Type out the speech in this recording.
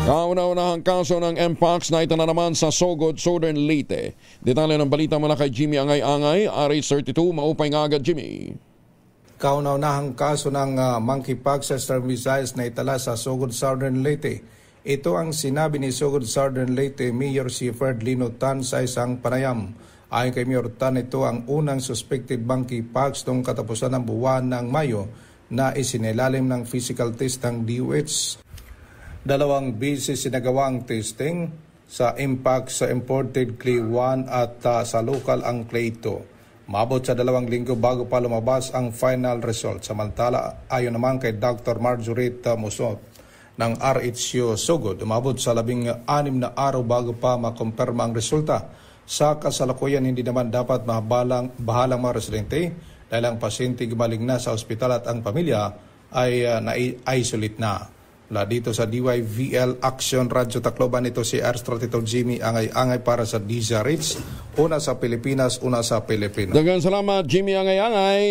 Kauna-unahang kaso ng Mpox na ito na naman sa Sogod, Southern Leyte. Detalye ng balita mula kay Jimmy Angay-Angay, RH32, maupay nga agad Jimmy. Kauna-unahang kaso ng monkeypox sa Western Visayas na itala sa Sogod, Southern Leyte. Ito ang sinabi ni Sogod, Southern Leyte Mayor si Ferdinand Tan sa isang panayam. Ayon kay Mayor Tan, ito ang unang suspected monkeypox noong katapusan ng buwan ng Mayo na isinilalim ng physical test ng DOH. 2 beses sinagawang testing sa Mpox sa imported clay 1 at sa local ang clay 2. Maabot sa 2 linggo bago pa lumabas ang final result. Samantala, ayon naman kay Dr. Marjorie Musot ng RHU Sogod, umabot sa 16 na araw bago pa makumpirma ang resulta. Sa kasalukuyan, hindi naman dapat bahalang mga residente dahil ang pasyente gumaling na sa ospital at ang pamilya ay na-isolate na. Mula dito sa DYVL Action Radyo Tacloban, ito si RH32 Jimmy Angay-Angay para sa DZRH. Una sa Pilipinas, una sa Pilipinas. Daghang salamat Jimmy Angay-Angay.